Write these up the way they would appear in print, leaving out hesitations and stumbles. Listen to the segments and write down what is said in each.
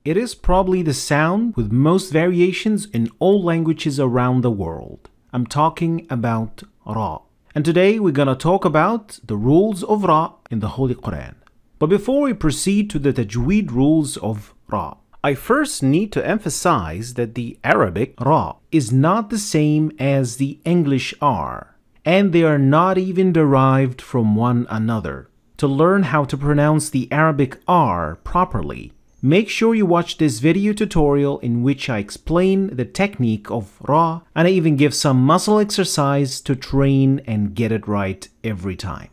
It is probably the sound with most variations in all languages around the world. I'm talking about Ra. And today we're going to talk about the rules of Ra in the Holy Qur'an. But before we proceed to the Tajweed rules of Ra, I first need to emphasize that the Arabic Ra is not the same as the English R, and they are not even derived from one another. To learn how to pronounce the Arabic R properly, make sure you watch this video tutorial in which I explain the technique of Ra, and I even give some muscle exercise to train and get it right every time.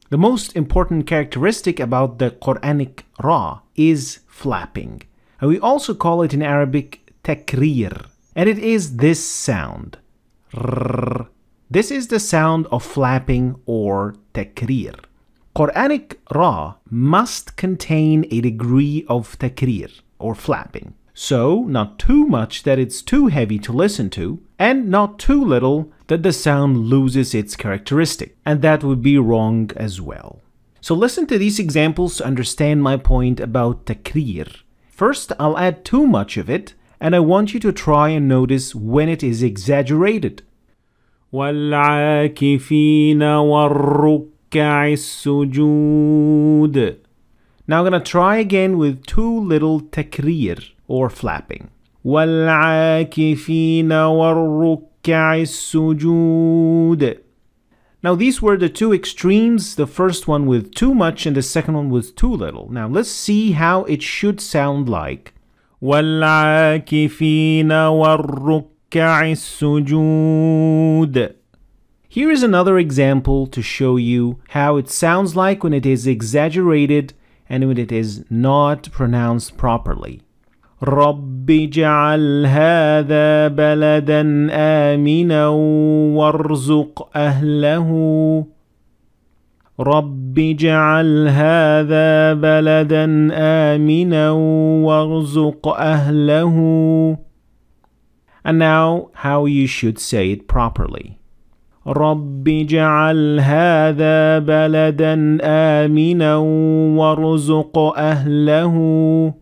The most important characteristic about the Quranic Ra is flapping. And we also call it in Arabic takrir, and it is this sound. Rrr. This is the sound of flapping or takrir. Quranic Ra must contain a degree of takrir or flapping. So, not too much that it's too heavy to listen to, and not too little that the sound loses its characteristic, and that would be wrong as well. So listen to these examples to understand my point about takrir. First, I'll add too much of it, and I want you to try and notice when it is exaggerated. وَالْعَاكِفِينَ وَالرُّكَّعِ السُّجُودِ. Now I'm going to try again with too little takrir or flapping. وَالْعَاكِفِينَ وَالرُّكَّعِ السُّجُودِ. Now these were the two extremes, the first one with too much and the second one with too little. Now let's see how it should sound like. وَالْعَاكِفِينَ وَالرُّكَّعِ السُّجُودِ. Here is another example to show you how it sounds like when it is exaggerated and when it is not pronounced properly. رَبِّ اجْعَلْ هَذَا بَلَدًا آمِنًا وَارْزُقْ أَهْلَهُ. رَبِّ اجْعَلْ هَذَا بَلَدًا آمِنًا وَارْزُقْ أَهْلَهُ. And now how you should say it properly. رَبِّ اجْعَلْ هَذَا بَلَدًا آمِنًا وَارْزُقْ أَهْلَهُ.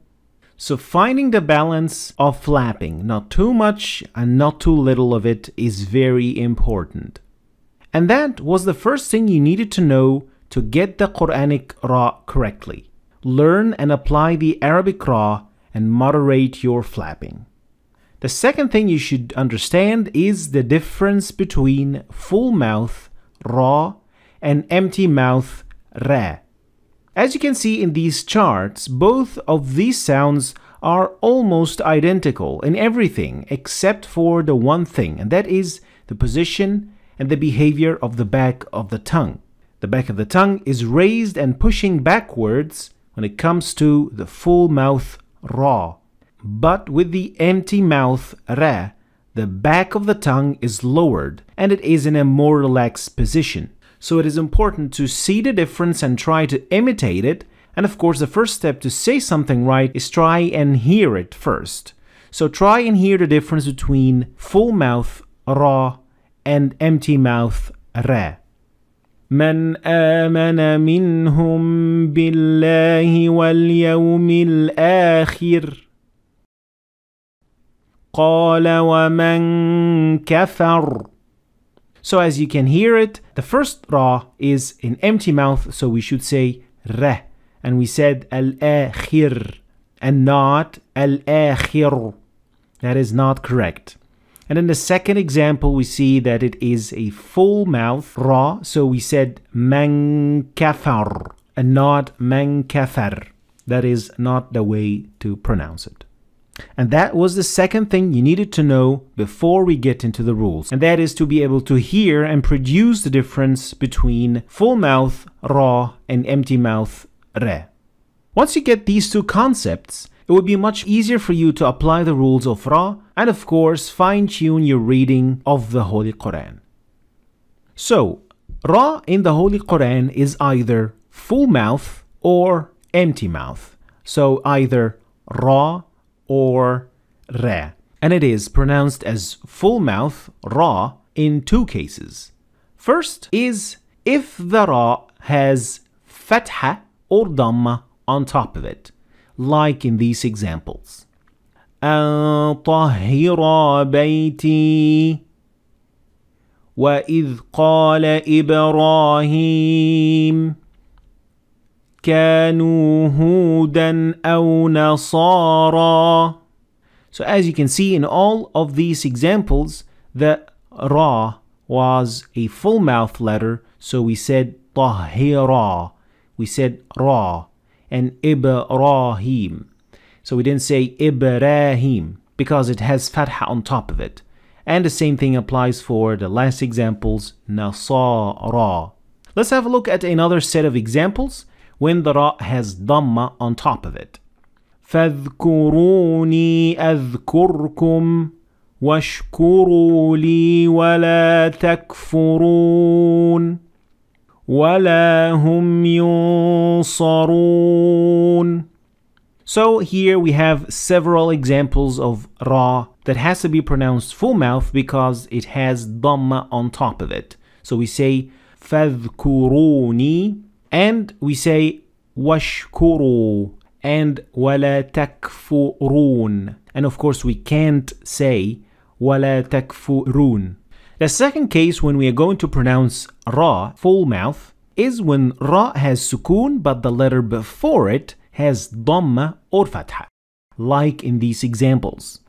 So finding the balance of flapping, not too much and not too little of it, is very important. And that was the first thing you needed to know to get the Quranic Ra correctly. Learn and apply the Arabic Ra and moderate your flapping. The second thing you should understand is the difference between full mouth Ra and empty mouth Ra. As you can see in these charts, both of these sounds are almost identical in everything except for the one thing, and that is the position and the behavior of the back of the tongue. The back of the tongue is raised and pushing backwards when it comes to the full mouth Ra. But with the empty mouth Ra, the back of the tongue is lowered and it is in a more relaxed position. So it is important to see the difference and try to imitate it. And of course, the first step to say something right is try and hear it first. So try and hear the difference between full mouth Ra and empty mouth Ra. من آمن منهم بالله واليوم الآخر قال ومن كفر. So as you can hear it, the first Ra is in empty mouth, so we should say Ra. And we said al-akhir and not al-akhir. That is not correct. And in the second example, we see that it is a full mouth Ra, so we said man kafar and not man kafar. That is not the way to pronounce it. And that was the second thing you needed to know before we get into the rules. And that is to be able to hear and produce the difference between full mouth Ra and empty mouth Ra. Once you get these two concepts, it will be much easier for you to apply the rules of Ra and of course fine-tune your reading of the Holy Quran. So, Ra in the Holy Quran is either full mouth or empty mouth. So either Ra or Ra. And it is pronounced as full mouth Ra in two cases. First is if the Ra has Fatha or Dhamma on top of it. like in these examples. أن طهر بيتي وإذ قال إبراهيم كانوا هودا أو نصارى. So as you can see in all of these examples, the ra was a full mouth letter, so we said طهر, we said ra, and Ibrahim. So we didn't say Ibrahim because it has fatha on top of it. And the same thing applies for the last examples, Nasara. Let's have a look at another set of examples when the ra has dhamma on top of it. فاذكروني أذكركم واشكروا لي ولا تكفرون ولا هم ينصرون. So here we have several examples of ra that has to be pronounced full mouth because it has dhamma on top of it. So we say فاذكروني, and we say واشكروا, and ولا تكفرون. And of course we can't say ولا تكفرون. The second case when we are going to pronounce ra full mouth is when ra has sukoon but the letter before it has dhamma or fatha, like in these examples.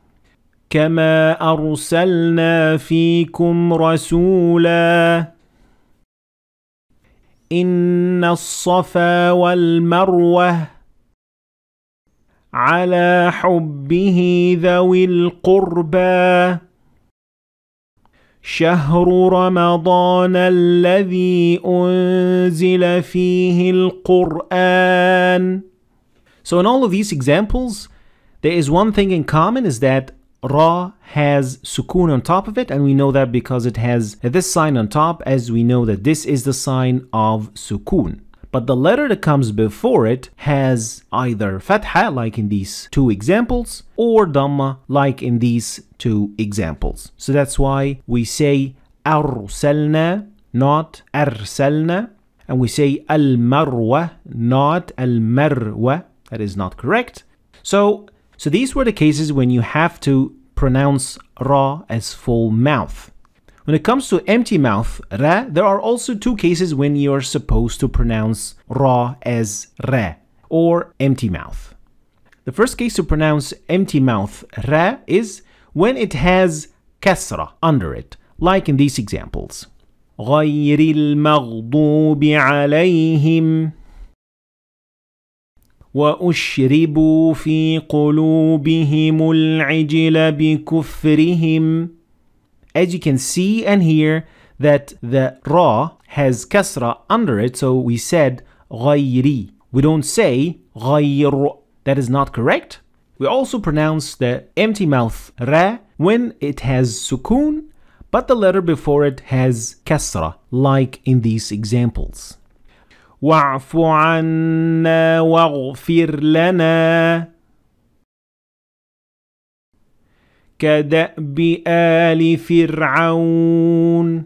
كما أرسلنا فيكم رسولا إن الصفا والمروة على حبه ذوي القربى شهر رمضان الذي أنزل فيه القرآن. So in all of these examples, there is one thing in common, is that ra has sukoon on top of it, and we know that because it has this sign on top, as we know that this is the sign of sukoon. But the letter that comes before it has either fatha, like in these two examples, or dhamma, like in these two examples. So that's why we say أرسلنا, not أرسلنا, and we say المروة, not المروة. That is not correct. So these were the cases when you have to pronounce ra as full mouth. When it comes to empty mouth, ra, there are also two cases when you're supposed to pronounce ra as ra, or empty mouth. The first case to pronounce empty mouth ra is when it has kasra under it, like in these examples. غير المغضوب عليهم وأشربوا في قلوبهم العجل بكفرهم. As you can see and hear that the ra has kasra under it, so we said غيري. We don't say غير. That is not correct. We also pronounce the empty mouth ra when it has sukoon, but the letter before it has kasra, like in these examples. واعف عنا واغفر لنا كدأب آل فرعون.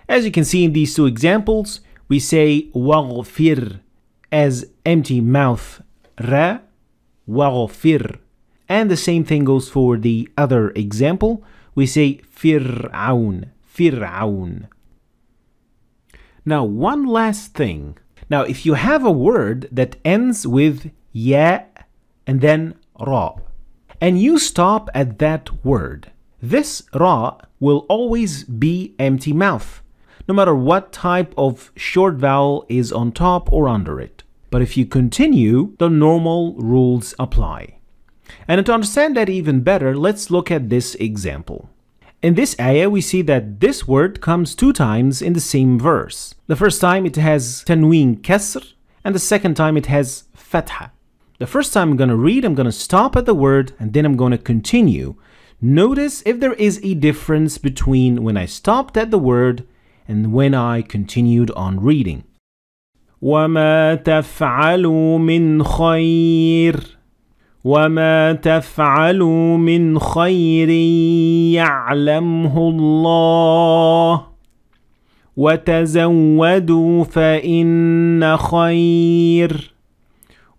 As you can see in these two examples, we say واغفر as empty mouth ra, واغفر. And the same thing goes for the other example. We say فرعون, فرعون. Now, one last thing. Now, if you have a word that ends with ya and then ra, and you stop at that word, this ra will always be empty mouth, no matter what type of short vowel is on top or under it. But if you continue, the normal rules apply. And to understand that even better, let's look at this example. In this ayah, we see that this word comes two times in the same verse. The first time it has tanween kasr, and the second time it has fatha. The first time I'm going to read, I'm going to stop at the word, and then I'm going to continue. Notice if there is a difference between when I stopped at the word and when I continued on reading. وَمَا تَفْعَلُوا مِنْ خَيْرٍ وما تفعلوا من خير يعلمه الله وتزودوا فإن خير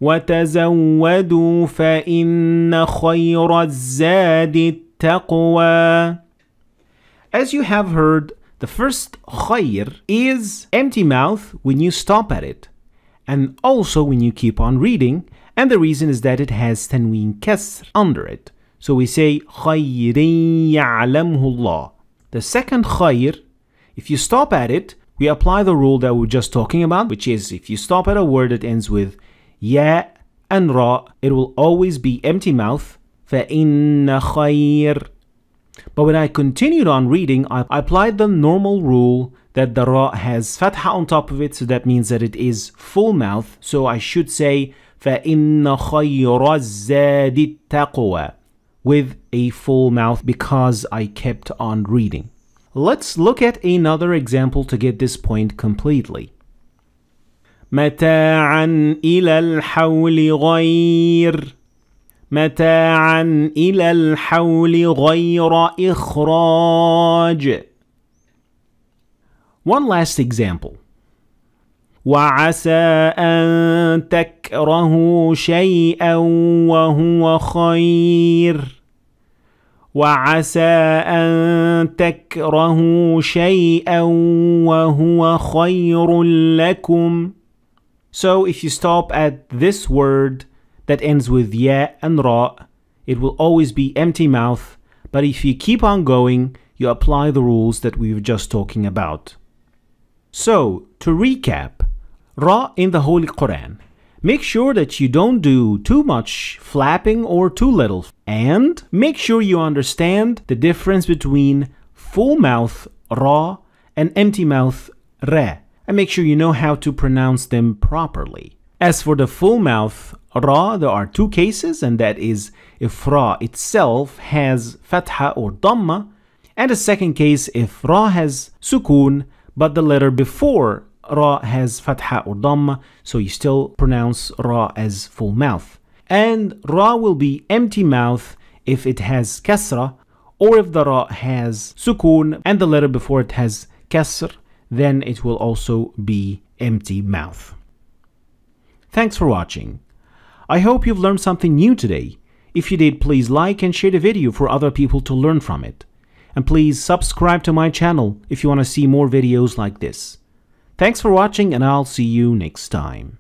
وتزودوا فإن خير الزاد التقوى. As you have heard, the first خير is empty mouth when you stop at it, and also when you keep on reading, and the reason is that it has تنوين كسر under it. So we say خير يعلمه الله. The second خير, if you stop at it, we apply the rule that we were just talking about, which is if you stop at a word that ends with ya and ra, it will always be empty mouth. فَإِنَّ خَيْرٍ. But when I continued on reading, I applied the normal rule that the ra has fatha on top of it, so that means that it is full mouth. So I should say فَإِنَّ خَيْرَ الزَّادِ التَّقْوَى with a full mouth because I kept on reading. Let's look at another example to get this point completely. متاعا إلى الحول غير متاعا إلى الحول غير إخراج. One last example. وعسى أن تكرهوا شيئا وهو خير وعسى أن تكرهوا شيئا وهو خير لكم. So if you stop at this word that ends with ya and ra, it will always be empty mouth, but if you keep on going, you apply the rules that we were just talking about. So, to recap, ra in the Holy Qur'an. Make sure that you don't do too much flapping or too little. And make sure you understand the difference between full mouth ra and empty mouth ra. And make sure you know how to pronounce them properly. As for the full mouth ra, there are two cases, and that is if ra itself has fatha or dhamma, and the second case if ra has sukun, but the letter before ra has fatha or dhamma, so you still pronounce ra as full mouth. And ra will be empty mouth if it has kasra, or if the ra has sukun and the letter before it has kasr, then it will also be empty mouth. Thanks for watching. I hope you've learned something new today. If you did, please like and share the video for other people to learn from it. And please subscribe to my channel if you want to see more videos like this. Thanks for watching, and I'll see you next time.